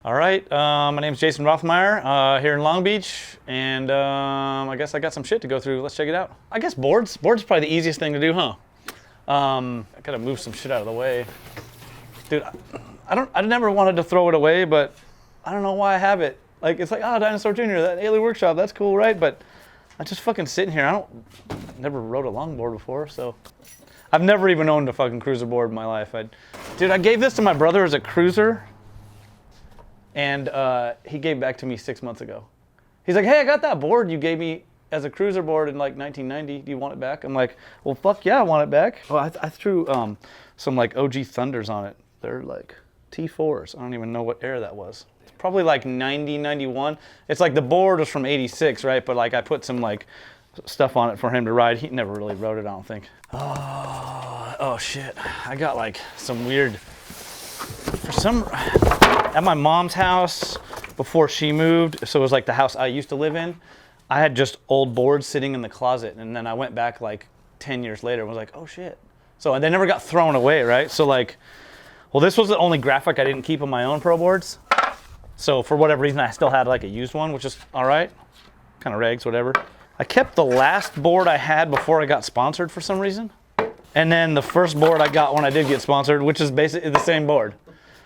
All right, my name's Jason Rothmeyer here in Long Beach, and I guess I got some shit to go through. Let's check it out. I guess boards are probably the easiest thing to do, huh? I gotta move some shit out of the way. Dude, I never wanted to throw it away, but I don't know why I have it. Like, it's like, oh, Dinosaur Jr., that Ailey Workshop, that's cool, right? But I'm just fucking sitting here. Never rode a longboard before, so. I've never even owned a fucking cruiser board in my life. Dude, I gave this to my brother as a cruiser. And he gave back to me 6 months ago. He's like, hey, I got that board you gave me as a cruiser board in like 1990. Do you want it back? I'm like, well, fuck yeah, I want it back. Well, I threw some like OG Thunders on it. They're like T4s. I don't even know what era that was. It's probably like 90, 91. It's like the board was from 86, right? But like I put some like stuff on it for him to ride. He never really rode it, I don't think. Oh shit. I got like some weird, at my mom's house before she moved, so it was like the house I used to live in, I had just old boards sitting in the closet, and then I went back like 10 years later and was like, oh shit. So they never got thrown away, right? So like, well, this was the only graphic I didn't keep on my own pro boards. So for whatever reason, I still had like a used one, which is all right, kind of regs, whatever. I kept the last board I had before I got sponsored for some reason. And then the first board I got when I did get sponsored, which is basically the same board.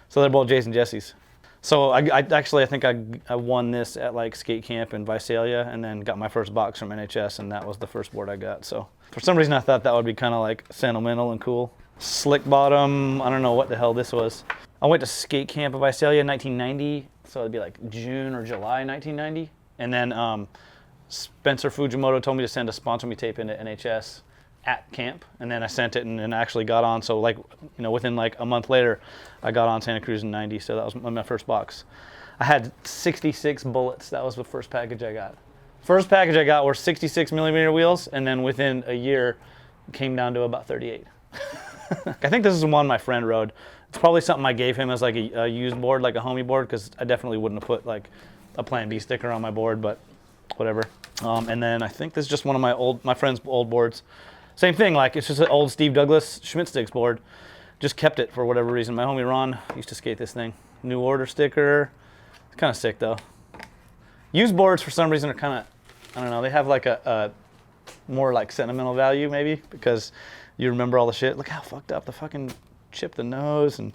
So they're both Jason Jesse's. So I think I won this at like skate camp in Visalia, and then got my first box from NHS, and that was the first board I got. So for some reason I thought that would be kind of like sentimental and cool. Slick bottom, I don't know what the hell this was. I went to skate camp in Visalia in 1990, so it'd be like June or July 1990. And then Spencer Fujimoto told me to send a sponsor me tape into NHS at camp, and then I sent it and actually got on. So like, you know, within like a month later, I got on Santa Cruz in 90, so that was my first box. I had 66 bullets. That was the first package I got. First package I got were 66 millimeter wheels, and then within a year, it came down to about 38. I think this is the one my friend rode. It's probably something I gave him as like a used board, like a homie board, because I definitely wouldn't have put like a Plan B sticker on my board, but whatever. And then I think this is just one of my friend's old boards. Same thing, like it's just an old Steve Douglas Schmidt Sticks board. Just kept it for whatever reason. My homie Ron used to skate this thing. New Order sticker. It's kind of sick though. Used boards for some reason are kind of, I don't know, they have like a more like sentimental value maybe, because you remember all the shit. Look how fucked up the fucking chipped the nose, and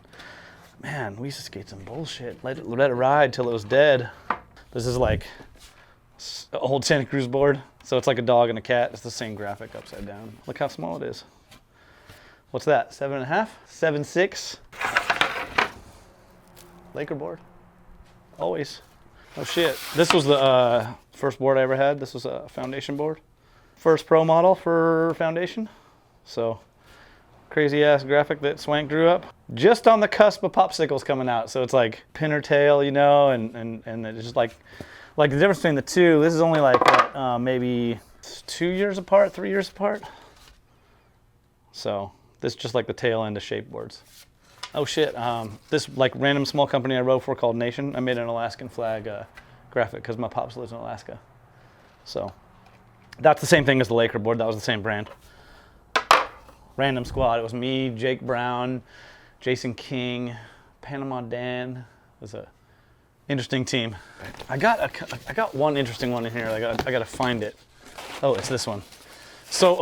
man, we used to skate some bullshit. Let it ride till it was dead. This is like an old Santa Cruz board. So it's like a dog and a cat. It's the same graphic upside down. Look how small it is. What's that, 7.5? 7.6? Laker board, always. Oh shit, this was the first board I ever had. This was a foundation board. First pro model for foundation. So crazy ass graphic that Swank drew up. Just on the cusp of popsicles coming out. So it's like pinner tail, you know, and it's just like the difference between the two, this is only like what, maybe 2 years apart, 3 years apart. So this is just like the tail end of shape boards. Oh shit, this like random small company I rode for called Nation, I made an Alaskan flag graphic because my pops lives in Alaska. So that's the same thing as the Laker board, that was the same brand. Random squad, it was me, Jake Brown, Jason King, Panama Dan. It was a interesting team. I got one interesting one in here. I gotta find it. Oh, it's this one. So, do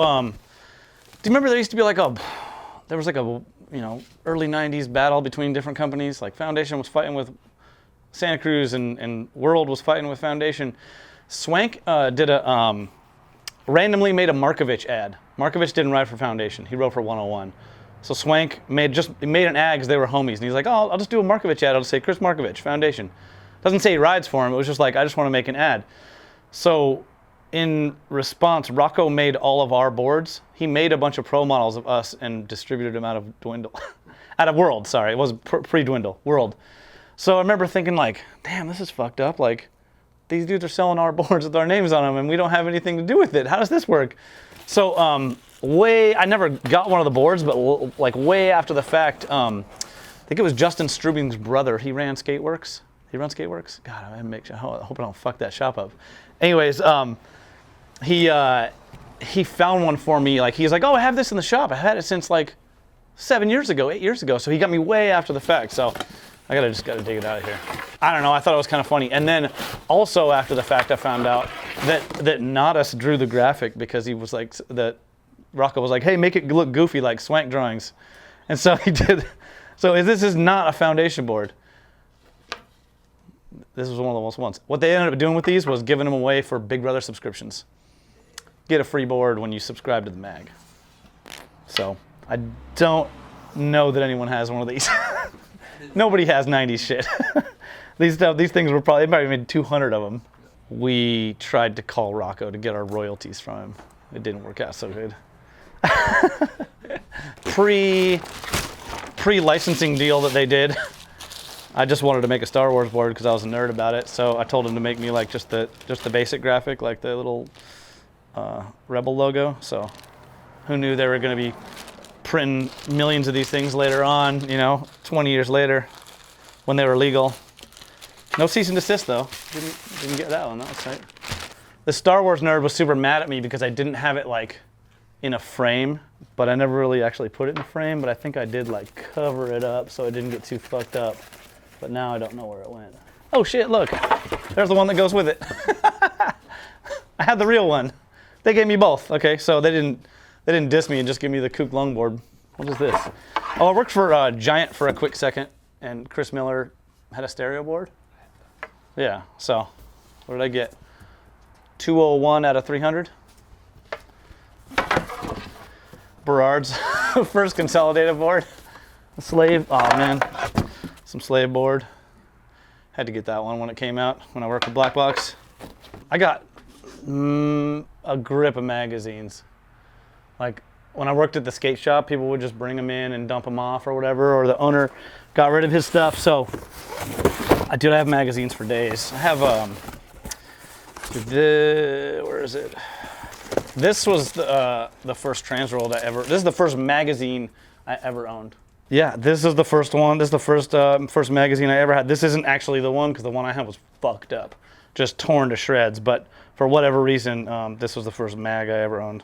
you remember there used to be like there was like a, you know, early 90s battle between different companies. Like Foundation was fighting with Santa Cruz, and World was fighting with Foundation. Swank did a, randomly made a Markovich ad. Markovich didn't ride for Foundation. He rode for 101. So Swank made an ad because they were homies. And he's like, oh, I'll just do a Markovich ad. I'll just say Chris Markovich, Foundation. Doesn't say he rides for him. It was just like, I just want to make an ad. So in response, Rocco made all of our boards. He made a bunch of pro models of us and distributed them out of Dwindle. Out of World, sorry. It was pre-Dwindle, World. So I remember thinking like, damn, this is fucked up. Like, these dudes are selling our boards with our names on them and we don't have anything to do with it. How does this work? So I never got one of the boards, but like way after the fact, I think it was Justin Strubing's brother. He ran SkateWorks. He runs SkateWorks? God, I hope I don't fuck that shop up. Anyways, he found one for me. Like, he's like, oh, I have this in the shop. I had it since like 7 years ago, 8 years ago. So he got me way after the fact. So I just gotta dig it out of here. I don't know. I thought it was kind of funny. And then also after the fact, I found out that Nadas drew the graphic because he was like, that Rocco was like, hey, make it look goofy like Swank drawings. And so he did. So this is not a foundation board. This was one of the most ones. What they ended up doing with these was giving them away for Big Brother subscriptions. Get a free board when you subscribe to the mag. So I don't know that anyone has one of these. Nobody has 90s shit. These things were probably, they probably made 200 of them. We tried to call Rocco to get our royalties from him. It didn't work out so good. Pre-licensing deal that they did, I just wanted to make a Star Wars board because I was a nerd about it. So I told him to make me like just the basic graphic, like the little Rebel logo. So who knew they were going to be printing millions of these things later on, 20 years later when they were legal. No cease and desist though. Didn't get that one. That was tight. The Star Wars nerd was super mad at me because I didn't have it like in a frame, but I never really actually put it in a frame, but I think I did like cover it up so it didn't get too fucked up. But now I don't know where it went. Oh shit, look. There's the one that goes with it. I had the real one. They gave me both. Okay, so they didn't diss me and just give me the Kook longboard. What is this? Oh, I worked for Giant for a quick second, and Chris Miller had a stereo board. Yeah, so what did I get? 201 out of 300. Berard's first consolidated board. A Slave, oh man, some Slave board. Had to get that one when it came out, when I worked with Black Box. I got a grip of magazines. Like when I worked at the skate shop, people would just bring them in and dump them off or whatever, or the owner got rid of his stuff. So I have magazines for days. I have, where is it? This was the first Transworld this is the first magazine I ever owned. Yeah, this is the first one. This is the first magazine I ever had. This isn't actually the one because the one I had was fucked up, just torn to shreds. But for whatever reason, this was the first mag I ever owned.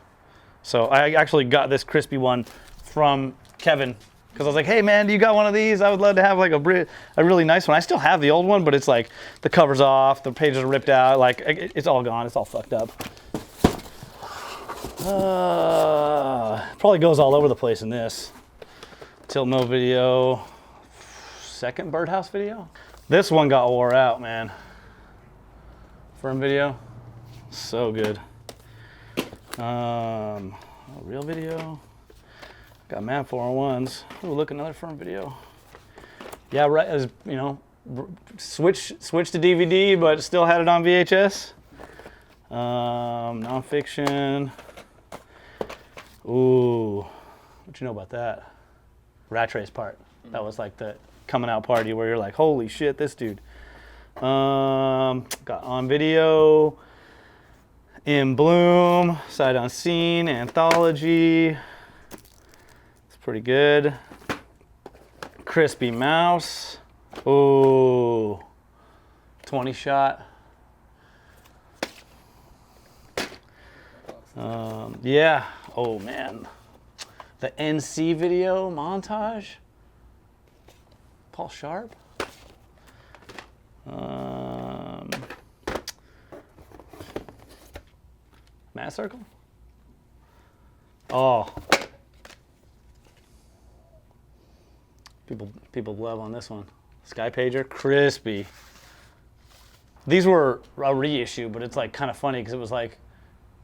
So I actually got this crispy one from Kevin because I was like, hey man, do you got one of these? I would love to have like a really nice one. I still have the old one, but it's like the cover's off, the pages are ripped out, like it's all gone, it's all fucked up. Probably goes all over the place in this. Tilt Mo video, second Birdhouse video. This one got wore out, man. Firm video, so good. Real video. Got Mad 401s. Oh, look, another firm video. Yeah, right. As switch to DVD, but still had it on VHS. Nonfiction. Ooh, what you know about that? Rat Race part. That was like the coming out party where you're like, holy shit, this dude. Got On Video, In Bloom, Sight Unseen, Anthology. It's pretty good. Crispy Mouse. Ooh, 20 shot. Yeah. Oh man, the NC video montage. Paul Sharp. Mass Circle. Oh, people love on this one. Sky Pager, crispy. These were a reissue, but it's like kind of funny because it was like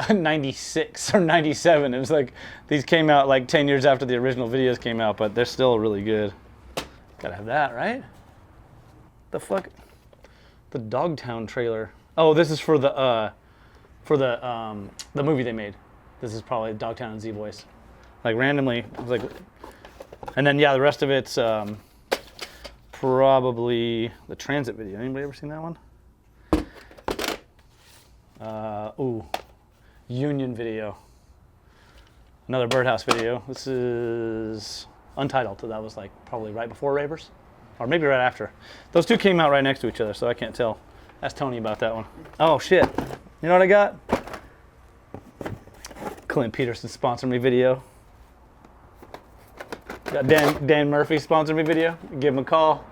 96 or 97. It was like these came out like 10 years after the original videos came out, but they're still really good. Gotta have that, right? The fuck? The Dogtown trailer. Oh, this is for the movie they made. This is probably Dogtown and Z-Boys. Like randomly, it was like, and then yeah, the rest of it's probably the Transit video. Anybody ever seen that one? Ooh. Union video. Another Birdhouse video. This is Untitled, so that was like probably right before Ravers, or maybe right after. Those two came out right next to each other, so I can't tell. Ask Tony about that one. Oh shit! You know what I got? Clint Peterson sponsored me video. Got Dan Murphy sponsored me video. Give him a call.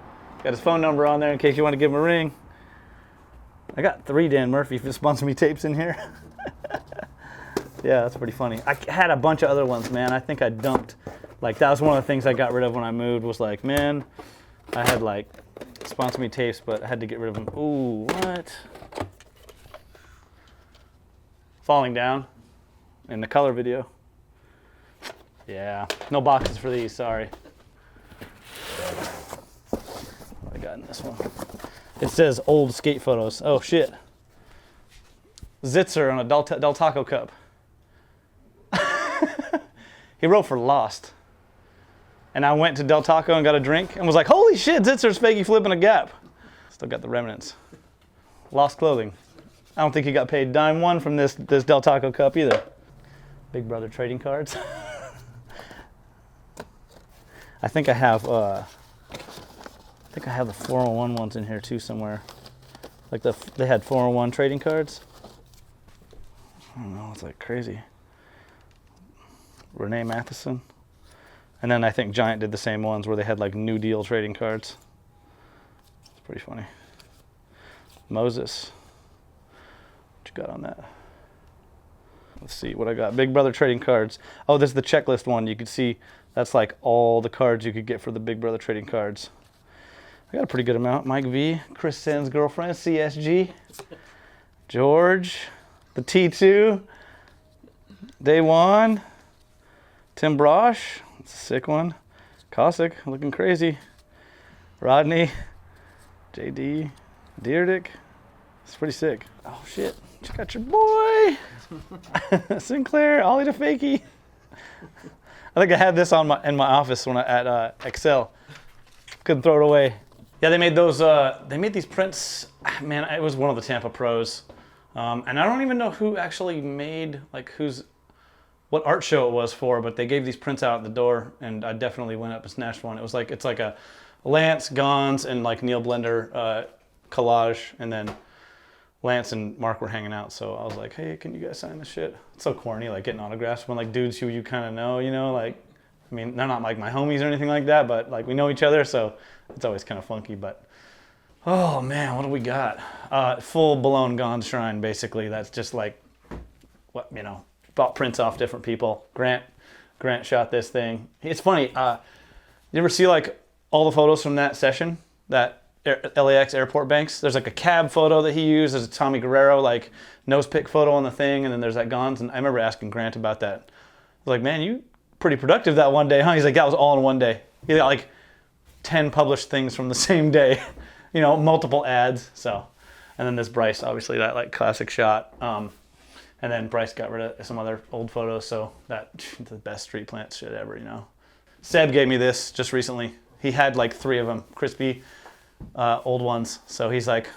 Got his phone number on there in case you want to give him a ring. I got 3 Dan Murphy sponsor me tapes in here. Yeah, that's pretty funny. I had a bunch of other ones, man. I think I dumped. Like, that was one of the things I got rid of when I moved, was like, man, I had like sponsor me tapes, but I had to get rid of them. Ooh, what? Falling Down in the color video. Yeah, no boxes for these, sorry. What I got in this one? It says old skate photos. Oh shit. Zitzer on a Del Taco cup. He wrote for Lost. And I went to Del Taco and got a drink and was like, holy shit, Zitzer's fakey flipping a gap. Still got the remnants. Lost clothing. I don't think he got paid dime one from this Del Taco cup either. Big Brother trading cards. I think I have the 401 ones in here too somewhere. Like they had 401 trading cards. I don't know, it's like crazy. Renee Matheson. And then I think Giant did the same ones where they had like New Deal trading cards. It's pretty funny. Moses. What you got on that? Let's see what I got. Big Brother trading cards. Oh, this is the checklist one. You can see that's like all the cards you could get for the Big Brother trading cards. I got a pretty good amount. Mike V, Chris Sen's girlfriend, CSG, George, the T2, Day One, Tim Brosh, that's a sick one, Cossack, looking crazy, Rodney, JD, Deerdick, it's pretty sick. Oh shit, check out your boy, Sinclair, Ollie the Fakey. I think I had this on in my office when at Excel. Couldn't throw it away. Yeah, they made those. They made these prints. Man, it was one of the Tampa pros, and I don't even know who actually made what art show it was for. But they gave these prints out at the door, and I definitely went up and snatched one. It's like a Lance, Gons, and like Neil Blender collage, and then Lance and Mark were hanging out. So I was like, hey, can you guys sign this shit? It's so corny, like getting autographs when like dudes who you kind of know, you know, like. I mean, they're not like my homies or anything like that, but like we know each other, so it's always kind of funky. But oh man, what do we got? Full blown Gone Shrine, basically. That's just like what, you know, bought prints off different people. Grant shot this thing. It's funny. You ever see like all the photos from that session, that LAX airport banks? There's like a cab photo that he used. There's a Tommy Guerrero like nose pick photo on the thing, and then there's that Gons. And I remember asking Grant about that. I was like, man, you pretty productive that one day, huh? He's like, that was all in one day. He got like 10 published things from the same day, you know, multiple ads. So, and then this Bryce, obviously that like classic shot. And then Bryce got rid of some other old photos. So that's the best street plant shit ever, you know. Seb gave me this just recently. He had like 3 of them, crispy, old ones. So he's like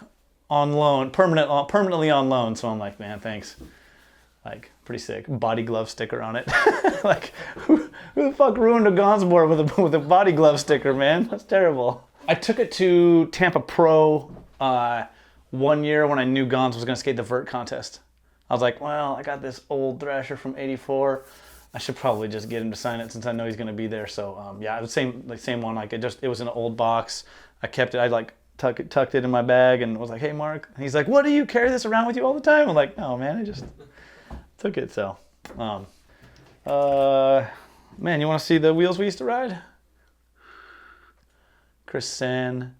on loan, permanently on loan. So I'm like, man, thanks. Like, pretty sick. Body glove sticker on it. Like, who the fuck ruined a Gons board with a body glove sticker, man? That's terrible. I took it to Tampa Pro one year when I knew Gons was going to skate the vert contest. I was like, well, I got this old Thrasher from '84. I should probably just get him to sign it since I know he's going to be there. So, yeah, it was the same one. Like, it was in an old box. I kept it. I like tucked it in my bag and was like, hey, Mark. And he's like, what, do you carry this around with you all the time? I'm like, no, man, I just took it. So, man, you want to see the wheels we used to ride? Chris Sen,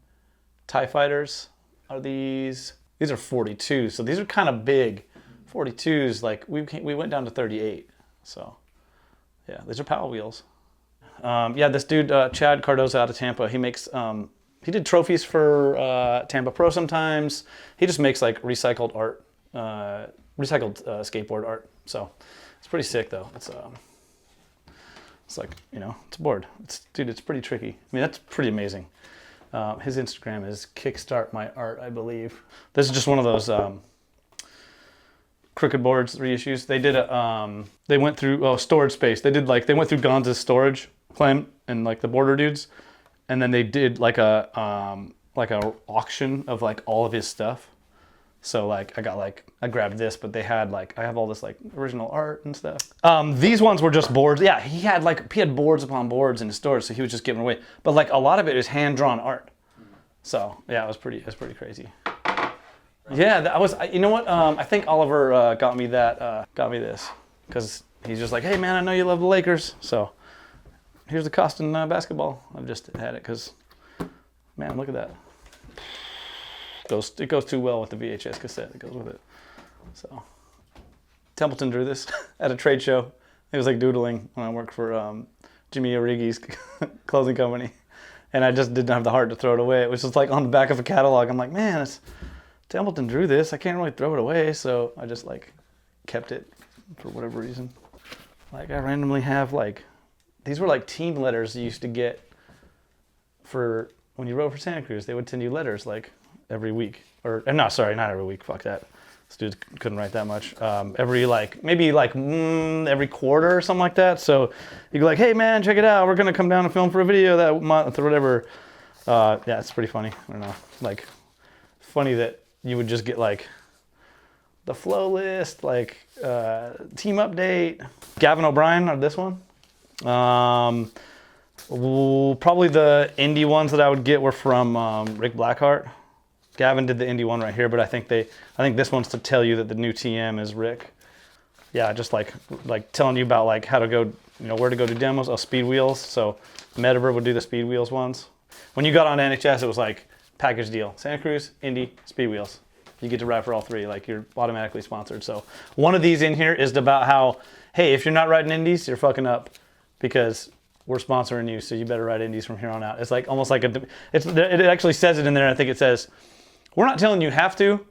TIE Fighters are these. These are 42s, so these are kind of big. 42s, like we went down to 38. So, yeah, these are Powell wheels. Yeah, this dude Chad Cardoza out of Tampa. He makes he did trophies for Tampa Pro sometimes. He just makes like recycled art. Recycled skateboard art. So it's pretty sick though. It's like, you know, it's a board. It's pretty tricky. I mean, that's pretty amazing. His Instagram is Kickstart My Art, I believe. This is just one of those crooked boards reissues. They did they went through storage space. They went through Gonza's storage, Clem and like the border dudes, and then they did like a auction of like all of his stuff. So like I grabbed this, but they had like, I have all this like original art and stuff. These ones were just boards. Yeah, he had boards upon boards in his stores, so he was just giving away. But like a lot of it is hand drawn art. So yeah, it was pretty crazy. Yeah, you know what? I think Oliver got me this because he's just like, hey man, I know you love the Lakers, so here's the Costin basketball. I've just had it because, man, look at that. It goes too well with the VHS cassette. It goes with it. So Templeton drew this at a trade show. It was like doodling when I worked for Jimmy Origi's clothing company, and I just didn't have the heart to throw it away. It was just like on the back of a catalog. I'm like, man, Templeton drew this. I can't really throw it away, so I just like kept it for whatever reason. Like I randomly have like, these were like team letters you used to get for when you wrote for Santa Cruz. They would send you letters like every week, or no, sorry, not every week. Fuck that. This dude couldn't write that much. Every every quarter or something like that. So you go like, hey man, check it out. We're gonna come down and film for a video that month or whatever. Yeah, it's pretty funny. I don't know. Like funny that you would just get like the flow list, like team update. Gavin O'Brien on this one. Probably the indie ones that I would get were from Rick Blackheart. Gavin did the indie one right here, but I think this one's to tell you that the new TM is Rick. Yeah, just like telling you about like how to go, where to go do demos. Oh, speed wheels. So Metaver would do the speed wheels ones. When you got on NHS, it was like package deal: Santa Cruz, Indy, speed wheels. You get to ride for all three. Like you're automatically sponsored. So one of these in here is about how, hey, if you're not riding indies, you're fucking up, because we're sponsoring you, so you better ride indies from here on out. It's like almost like it actually says it in there. I think it says, we're not telling you have to,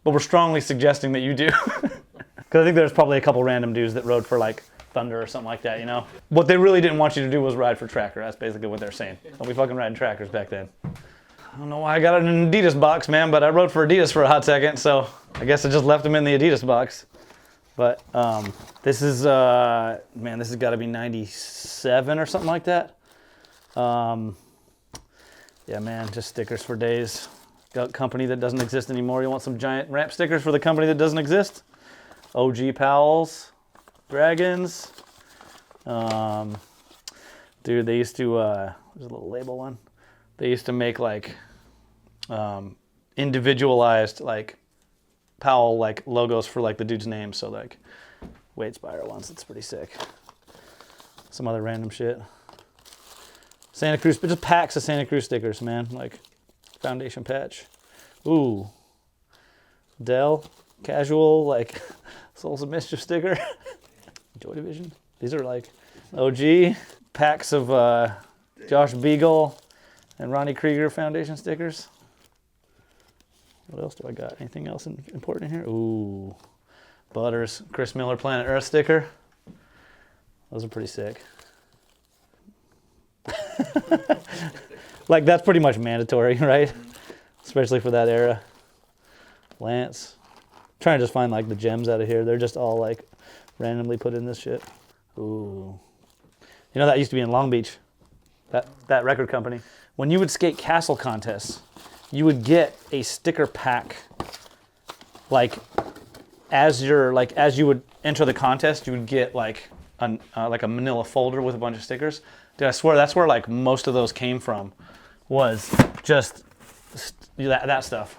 but we're strongly suggesting that you do. Because I think there's probably a couple random dudes that rode for like Thunder or something like that, What they really didn't want you to do was ride for Tracker. That's basically what they're saying. Don't be fucking riding Trackers back then. I don't know why I got an Adidas box, man, but I rode for Adidas for a hot second, so I guess I just left them in the Adidas box. But this is, man, this has got to be 97 or something like that. Yeah, man, just stickers for days. Got a company that doesn't exist anymore. You want some giant ramp stickers for the company that doesn't exist? OG Powell's, Dragons. Dude, they used to, there's a little label one. They used to make like individualized like Powell like logos for like the dude's name. So like Wade Spire ones. It's pretty sick. Some other random shit. Santa Cruz, but just packs of Santa Cruz stickers, man. Like foundation patch. Ooh. Dell casual like Souls of Mischief sticker. Joy Division. These are like OG packs of Josh Beagle and Ronnie Krieger foundation stickers. What else do I got? Anything else important in here? Ooh. Butters, Chris Miller Planet Earth sticker. Those are pretty sick. Like that's pretty much mandatory, right? Especially for that era. Lance. I'm trying to just find like the gems out of here. They're just all like randomly put in this shit. Ooh. That used to be in Long Beach. That record company. When you would skate castle contests, you would get a sticker pack. Like as you would enter the contest, you would get like a manila folder with a bunch of stickers. Dude, I swear that's where like most of those came from, was just that stuff.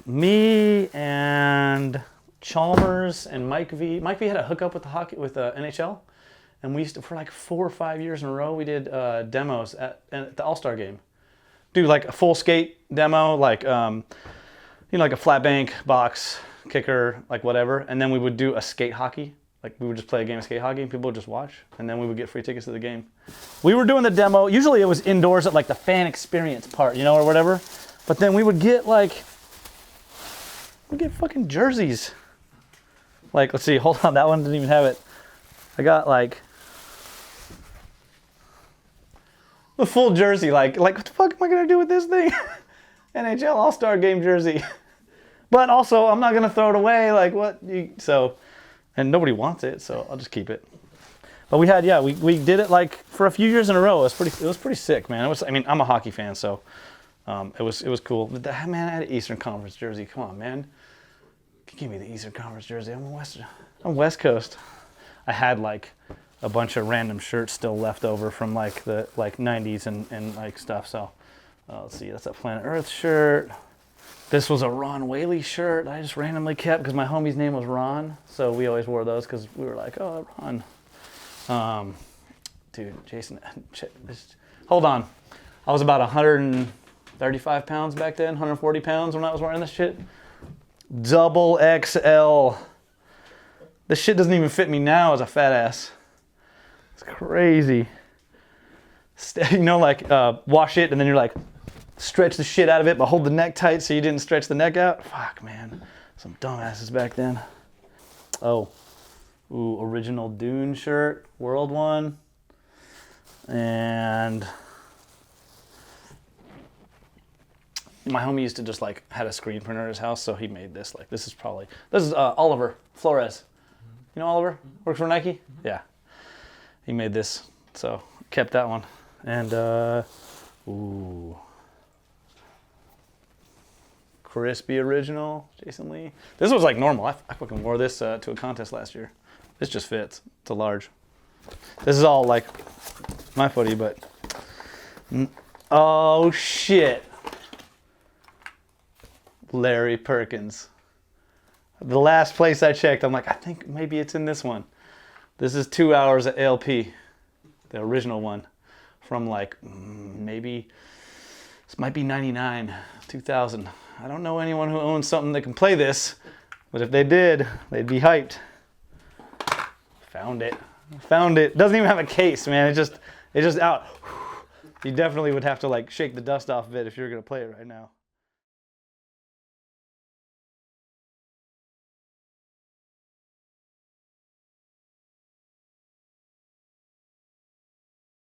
Me and Chalmers and Mike V. Mike V had a hookup with the NHL, and we used to, for like 4 or 5 years in a row, we did demos at the All-Star game. Dude, like a full skate demo, like like a flat bank, box, kicker, like whatever, and then we would do a skate hockey. Like we would just play a game of skate hockey and people would just watch, and then we would get free tickets to the game. We were doing the demo, usually it was indoors at like the fan experience part, or whatever. But then we would get fucking jerseys. Like, let's see, hold on, that one didn't even have it. I got like the full jersey, like what the fuck am I gonna do with this thing? NHL All-Star Game jersey. But also, I'm not gonna throw it away, like what? And nobody wants it, so I'll just keep it. But we did it like for a few years in a row. It was pretty sick, man. I'm a hockey fan, so it was cool. But man, I had an Eastern Conference jersey. Come on, man. Give me the Eastern Conference jersey. I'm West Coast. I had like a bunch of random shirts still left over from like the 90s and like stuff. So Let's see, that's a Planet Earth shirt. This was a Ron Whaley shirt I just randomly kept because my homie's name was Ron. So we always wore those because we were like, oh, Ron. Dude, Jason, hold on. I was about 135 pounds back then, 140 pounds when I was wearing this shit. Double XL. This shit doesn't even fit me now as a fat ass. It's crazy. You know, like wash it and then you're like, stretch the shit out of it, but hold the neck tight so you didn't stretch the neck out. Fuck, man. Some dumbasses back then. Oh. Ooh, original Dune shirt, World One. And my homie used to just like had a screen printer at his house, so he made this. Like, this is Oliver Flores. You know Oliver? Works for Nike? Yeah. He made this, so kept that one. And, ooh. Crispy original, Jason Lee. This was like normal. I fucking wore this to a contest last year. This just fits. It's a large. This is all like my footy, but oh shit. Larry Perkins. The last place I checked, I'm like, I think maybe it's in this one. This is 2 hours at ALP, the original one, from like maybe this might be 99, 2000. I don't know anyone who owns something that can play this, but if they did, they'd be hyped. Found it. Found it. Doesn't even have a case, man. It's just out. You definitely would have to like shake the dust off of it if you're gonna play it right now.